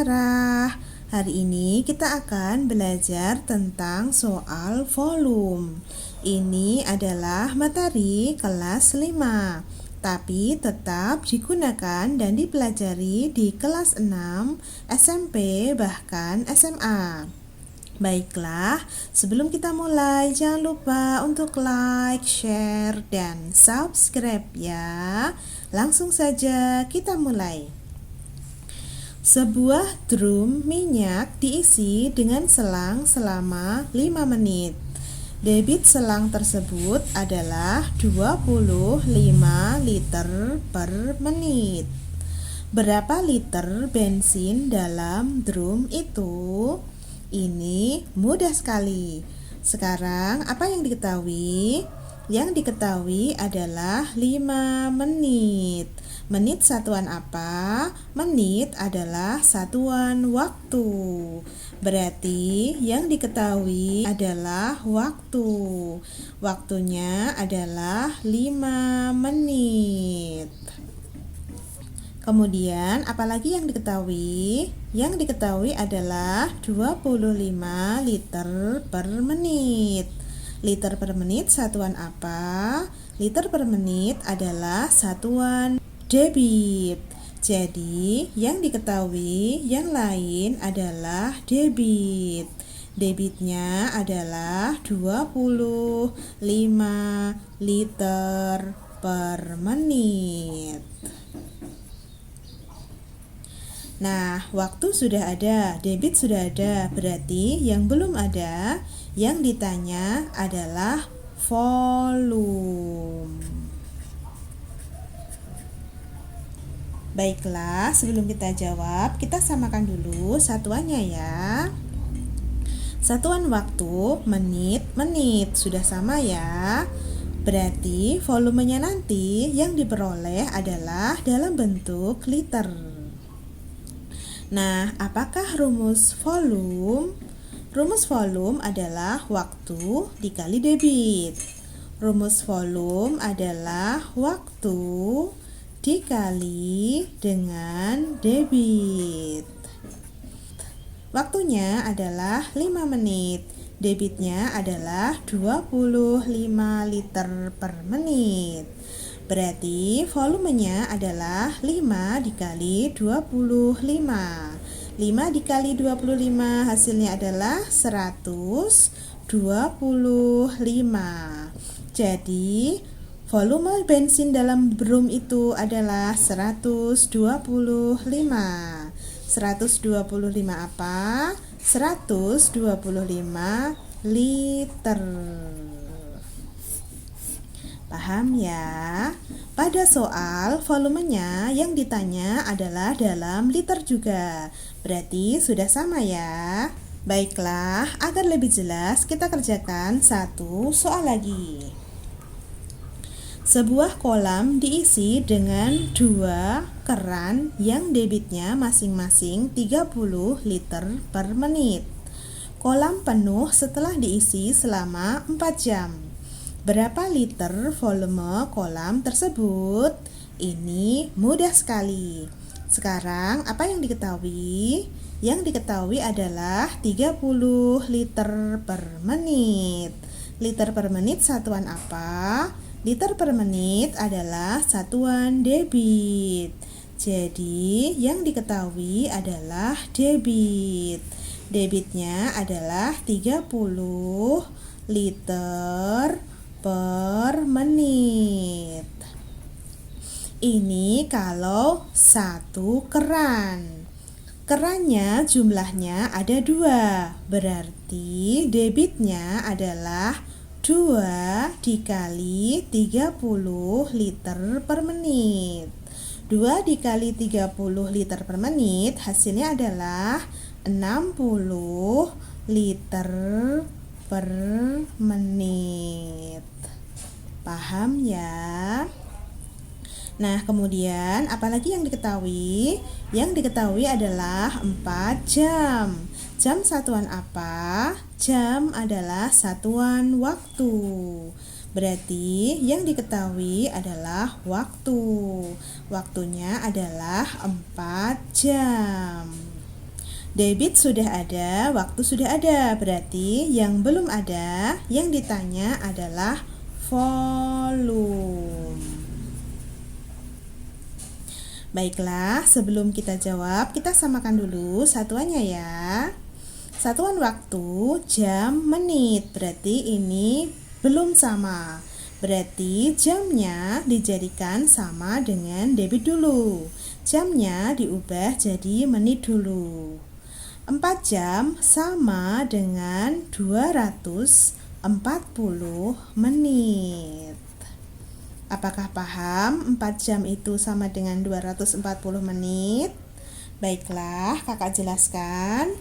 Sarah. Hari ini kita akan belajar tentang soal volume. Ini adalah materi kelas 5, tapi tetap digunakan dan dipelajari di kelas 6, SMP, bahkan SMA. Baiklah, sebelum kita mulai, jangan lupa untuk like, share, dan subscribe ya. Langsung saja kita mulai. Sebuah drum minyak diisi dengan selang selama 5 menit. Debit selang tersebut adalah 25 liter per menit. Berapa liter bensin dalam drum itu? Ini mudah sekali. Sekarang apa yang diketahui? Yang diketahui adalah 5 menit. Menit satuan apa? Menit adalah satuan waktu. Berarti yang diketahui adalah waktu. Waktunya adalah 5 menit. Kemudian apalagi yang diketahui? Yang diketahui adalah 25 liter per menit. Liter per menit satuan apa? Liter per menit adalah satuan debit. Jadi yang diketahui yang lain adalah debit. Debitnya adalah 25 liter per menit. Nah, waktu sudah ada, debit sudah ada, berarti yang belum ada, yang ditanya adalah volume. Baiklah, sebelum kita jawab, kita samakan dulu satuannya ya. Satuan waktu, menit, sudah sama ya. Berarti volumenya nanti yang diperoleh adalah dalam bentuk liter. Nah, apakah rumus volume? Rumus volume adalah waktu dikali debit. Rumus volume adalah waktu dikali dengan debit. Waktunya adalah 5 menit. Debitnya adalah 25 liter per menit. Berarti volumenya adalah 5 dikali 25. 5 dikali 25 hasilnya adalah 125. Jadi volume bensin dalam drum itu adalah 125. 125 apa? 125 liter. Paham ya? Pada soal volumenya yang ditanya adalah dalam liter juga. Berarti sudah sama ya. Baiklah, agar lebih jelas kita kerjakan satu soal lagi. Sebuah kolam diisi dengan 2 keran yang debitnya masing-masing 30 liter per menit. Kolam penuh setelah diisi selama 4 jam. Berapa liter volume kolam tersebut? Ini mudah sekali. Sekarang apa yang diketahui? Yang diketahui adalah 30 liter per menit. Liter per menit satuan apa? Liter per menit adalah satuan debit. Jadi yang diketahui adalah debit. Debitnya adalah 30 liter per menit. Ini kalau satu keran. Kerannya jumlahnya ada 2. Berarti debitnya adalah 2 dikali 30 liter per menit. 2 dikali 30 liter per menit hasilnya adalah 60 liter per menit. Paham ya? Nah, kemudian apalagi yang diketahui? Yang diketahui adalah 4 jam. Jam satuan apa? Jam adalah satuan waktu. Berarti yang diketahui adalah waktu. Waktunya adalah 4 jam. Debit sudah ada, waktu sudah ada. Berarti yang belum ada, yang ditanya adalah volume. Baiklah, sebelum kita jawab, kita samakan dulu satuannya ya. Satuan waktu, jam, menit. Berarti ini belum sama. Berarti jamnya dijadikan sama dengan debit dulu. Jamnya diubah jadi menit dulu. 4 jam sama dengan 240 menit. Apakah paham 4 jam itu sama dengan 240 menit? Baiklah, kakak jelaskan.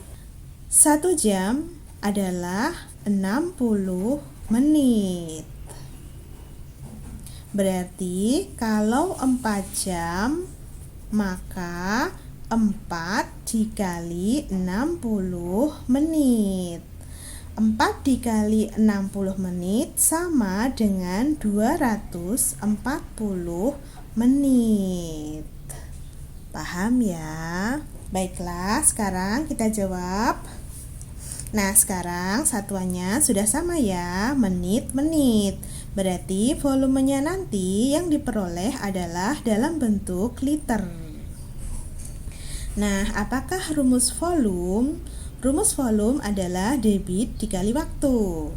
1 jam adalah 60 menit. Berarti kalau 4 jam, maka 4 dikali 60 menit. 4 dikali 60 menit sama dengan 240 menit. Paham ya? Baiklah, sekarang kita jawab. Nah, sekarang satuannya sudah sama ya, menit-menit. Berarti volumenya nanti yang diperoleh adalah dalam bentuk liter. Nah, apakah rumus volume? Rumus volume adalah debit dikali waktu.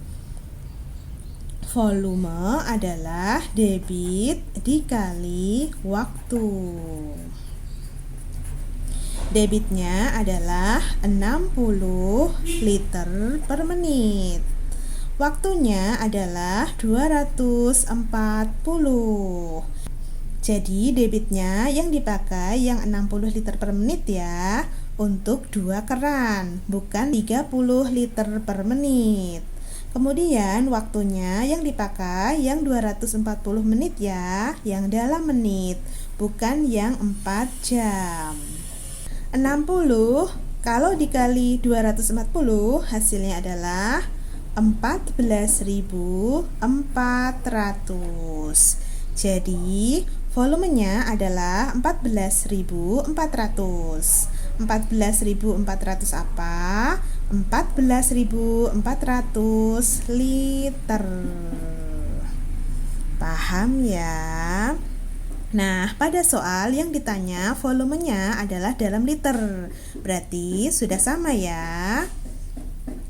Volume adalah debit dikali waktu. Debitnya adalah 60 liter per menit. Waktunya adalah 240. Jadi debitnya yang dipakai yang 60 liter per menit ya, untuk 2 keran, bukan 30 liter per menit. Kemudian waktunya yang dipakai yang 240 menit ya, yang dalam menit, bukan yang 4 jam. 60 kalau dikali 240 hasilnya adalah 14.400. Jadi volumenya adalah 14.400. 14.400 apa? 14.400 liter. Paham ya? Nah, pada soal yang ditanya volumenya adalah dalam liter. Berarti sudah sama ya.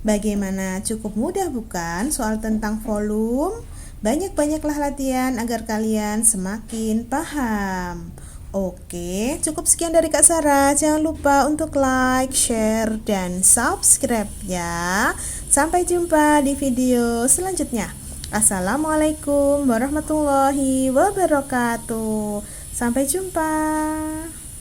Bagaimana, cukup mudah bukan soal tentang volume? Banyak-banyaklah latihan agar kalian semakin paham. Oke, cukup sekian dari Kak Sarah. Jangan lupa untuk like, share, dan subscribe ya. Sampai jumpa di video selanjutnya. Assalamualaikum warahmatullahi wabarakatuh. Sampai jumpa.